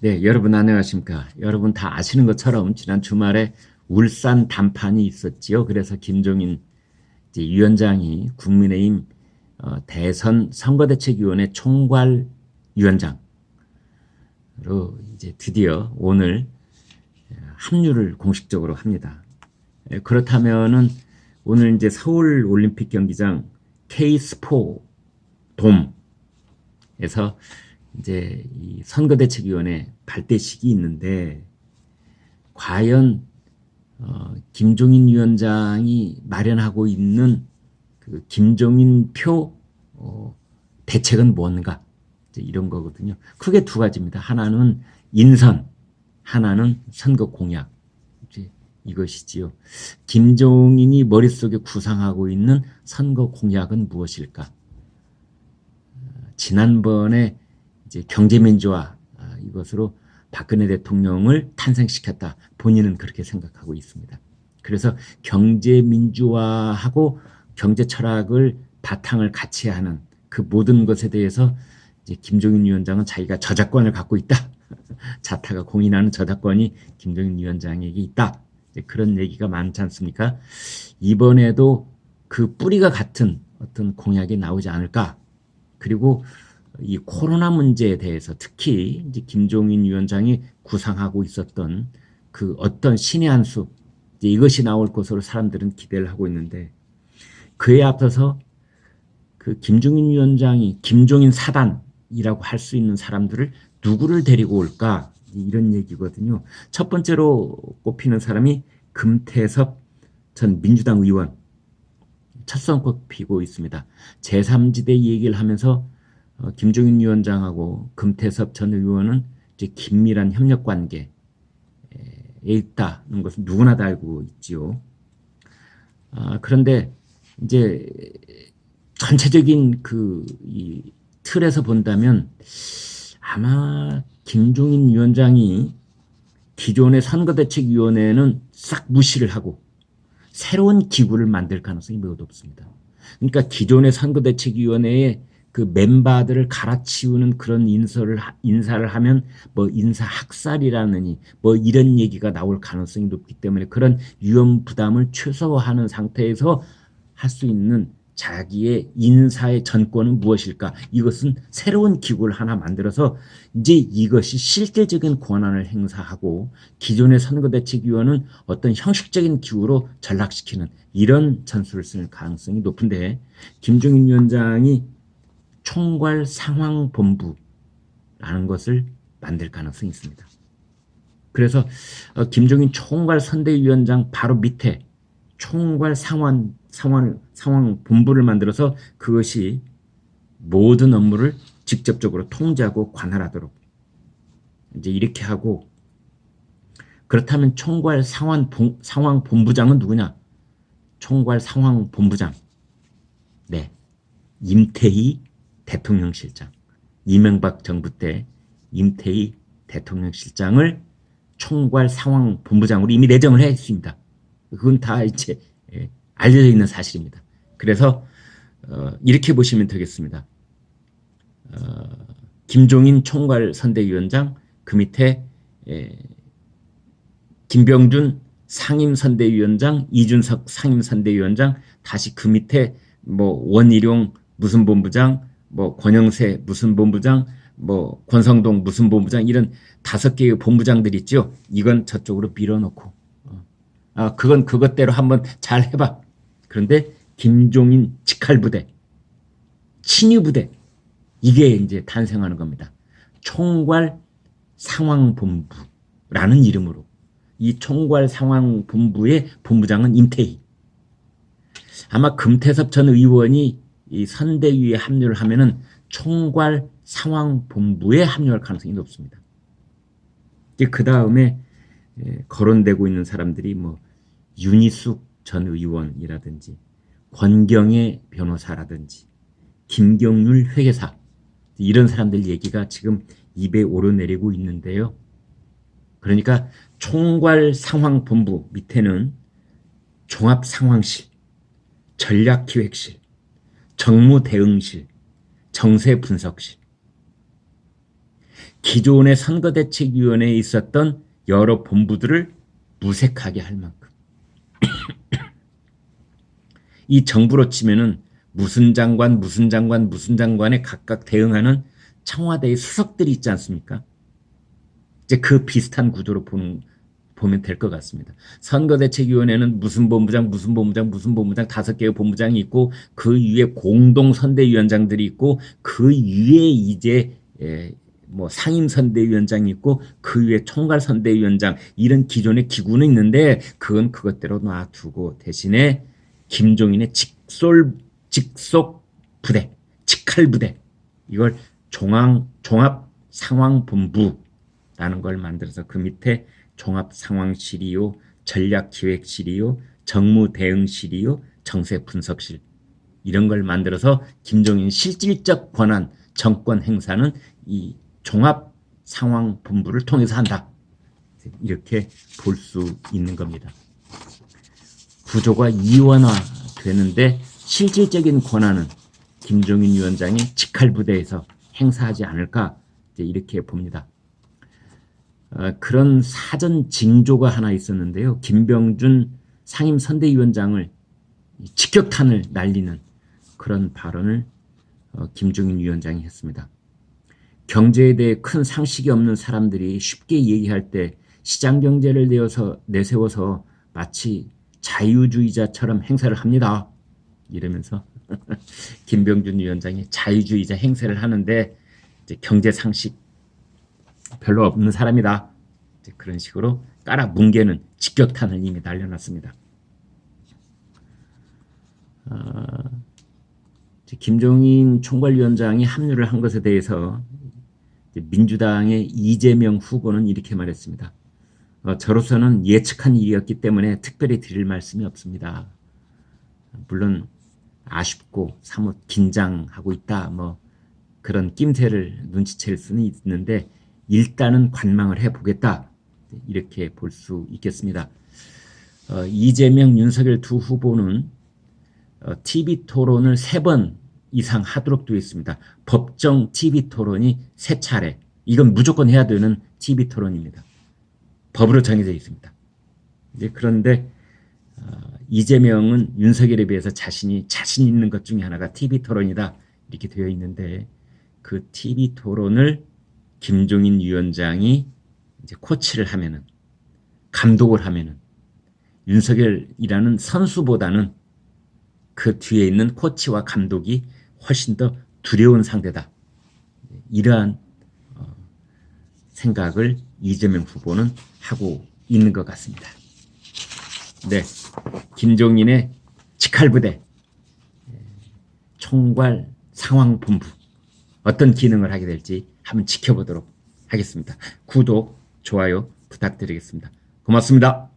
네, 여러분 안녕하십니까? 여러분 다 아시는 것처럼 지난 주말에 울산 단판이 있었지요. 그래서 김종인 이제 위원장이 국민의힘 대선 선거대책위원회 총괄위원장으로 이제 드디어 오늘 합류를 공식적으로 합니다. 그렇다면은 오늘 이제 서울 올림픽 경기장 K-스포 돔에서 이제 이 선거대책위원회 발대식이 있는데 과연 김종인 위원장이 마련하고 있는 그 김종인 표 대책은 뭔가 이제 이런 거거든요. 크게 두 가지입니다. 하나는 인선, 하나는 선거 공약. 이제 이것이지요. 김종인이 머릿속에 구상하고 있는 선거 공약은 무엇일까? 지난번에 이제 경제민주화 이것으로 박근혜 대통령을 탄생시켰다. 본인은 그렇게 생각하고 있습니다. 그래서 경제민주화하고 경제 철학을 바탕을 같이 하는 그 모든 것에 대해서 이제 김종인 위원장은 자기가 저작권을 갖고 있다. 자타가 공인하는 저작권이 김종인 위원장에게 있다. 그런 얘기가 많지 않습니까? 이번에도 그 뿌리가 같은 어떤 공약이 나오지 않을까. 그리고 이 코로나 문제에 대해서 특히 이제 김종인 위원장이 구상하고 있었던 그 어떤 신의 한 수, 이것이 나올 것으로 사람들은 기대를 하고 있는데 그에 앞서서 그 김종인 위원장이 김종인 사단이라고 할 수 있는 사람들을 누구를 데리고 올까 이런 얘기거든요. 첫 번째로 꼽히는 사람이 금태섭 전 민주당 의원 첫 손꼽히고 있습니다. 제3지대 얘기를 하면서 김종인 위원장하고 금태섭 전 의원은 이제 긴밀한 협력 관계에 있다는 것은 누구나 다 알고 있지요. 그런데 이제 전체적인 이 틀에서 본다면 아마 김종인 위원장이 기존의 선거대책위원회는 싹 무시를 하고 새로운 기구를 만들 가능성이 매우 높습니다. 그러니까 기존의 선거대책위원회에 그 멤버들을 갈아치우는 그런 인사를 하면 뭐 인사 학살이라느니 뭐 이런 얘기가 나올 가능성이 높기 때문에 그런 위험 부담을 최소화하는 상태에서 할 수 있는 자기의 인사의 전권은 무엇일까? 이것은 새로운 기구를 하나 만들어서 이제 이것이 실질적인 권한을 행사하고 기존의 선거대책위원은 어떤 형식적인 기구로 전락시키는 이런 전술을 쓸 가능성이 높은데 김종인 위원장이 총괄 상황본부라는 것을 만들 가능성이 있습니다. 그래서 김종인 총괄 선대위원장 바로 밑에 총괄 상황본부를 만들어서 그것이 모든 업무를 직접적으로 통제하고 관할하도록 이제 이렇게 하고 그렇다면 총괄 상황본부장은 누구냐? 총괄 상황본부장. 네. 임태희 대통령실장. 이명박 정부 때 임태희 대통령실장을 총괄 상황본부장으로 이미 내정을 했습니다. 그건 다 이제 알려져 있는 사실입니다. 그래서 이렇게 보시면 되겠습니다. 김종인 총괄 선대위원장, 그 밑에 김병준 상임선대위원장, 이준석 상임선대위원장, 다시 그 밑에 뭐 원희룡 무슨 본부장, 뭐 권영세 무슨 본부장, 뭐 권성동 무슨 본부장 이런 5개의 본부장들 있죠. 이건 저쪽으로 밀어놓고 그건 그것대로 한번 잘 해봐. 그런데 김종인 직할부대, 친위부대 이게 이제 탄생하는 겁니다. 총괄 상황본부라는 이름으로 이 총괄 상황본부의 본부장은 임태희. 아마 금태섭 전 의원이 이 선대위에 합류를 하면은 총괄 상황본부에 합류할 가능성이 높습니다. 그 다음에 거론되고 있는 사람들이 뭐 윤희숙 전 의원이라든지 권경애 변호사라든지 김경률 회계사 이런 사람들 얘기가 지금 입에 오르내리고 있는데요. 그러니까 총괄 상황본부 밑에는 종합상황실, 전략기획실, 정무대응실, 정세분석실 기존의 선거대책위원회에 있었던 여러 본부들을 무색하게 할 만큼 이 정부로 치면은 무슨 장관, 무슨 장관, 무슨 장관에 각각 대응하는 청와대의 수석들이 있지 않습니까? 이제 그 비슷한 구조로 보면 될 것 같습니다. 선거대책위원회는 무슨 본부장, 무슨 본부장, 무슨 본부장 5개의 본부장이 있고 그 위에 공동선대위원장들이 있고 그 위에 이제 뭐 상임선대위원장이 있고 그 위에 총괄선대위원장 이런 기존의 기구는 있는데 그건 그것대로 놔두고 대신에 김종인의 직속 부대, 직할부대 이걸 종합상황본부라는 걸 만들어서 그 밑에 종합상황실이요, 전략기획실이요, 정무대응실이요, 정세분석실 이런 걸 만들어서 김종인 실질적 권한, 정권 행사는 이 종합상황본부를 통해서 한다. 이렇게 볼 수 있는 겁니다. 구조가 이원화되는데 실질적인 권한은 김종인 위원장의 직할부대에서 행사하지 않을까 이렇게 봅니다. 그런 사전 징조가 하나 있었는데요. 김병준 상임선대위원장을 직격탄을 날리는 그런 발언을 김종인 위원장이 했습니다. 경제에 대해 큰 상식이 없는 사람들이 쉽게 얘기할 때 시장경제를 내세워서 마치 자유주의자처럼 행세를 합니다. 이러면서 김병준 위원장이 자유주의자 행세를 하는데 이제 경제 상식 별로 없는 사람이다. 이제 그런 식으로 깔아 뭉개는 직격탄을 이미 날려놨습니다. 김종인 총괄위원장이 합류를 한 것에 대해서 민주당의 이재명 후보는 이렇게 말했습니다. 저로서는 예측한 일이었기 때문에 특별히 드릴 말씀이 없습니다. 물론 아쉽고 사뭇 긴장하고 있다 뭐 그런 낌새를 눈치챌 수는 있는데 일단은 관망을 해보겠다 이렇게 볼 수 있겠습니다. 이재명, 윤석열 두 후보는 TV토론을 3번 이상 하도록 되어 있습니다. 법정 TV토론이 3차례 이건 무조건 해야 되는 TV토론입니다. 법으로 정해져 있습니다. 그런데 이재명은 윤석열에 비해서 자신 있는 것 중에 하나가 TV토론이다 이렇게 되어 있는데 그 TV토론을 김종인 위원장이 이제 코치를 하면은 감독을 하면은 윤석열이라는 선수보다는 그 뒤에 있는 코치와 감독이 훨씬 더 두려운 상대다. 이러한 생각을 이재명 후보는 하고 있는 것 같습니다. 네, 김종인의 직할부대 총괄 상황본부 어떤 기능을 하게 될지 한번 지켜보도록 하겠습니다. 구독, 좋아요 부탁드리겠습니다. 고맙습니다.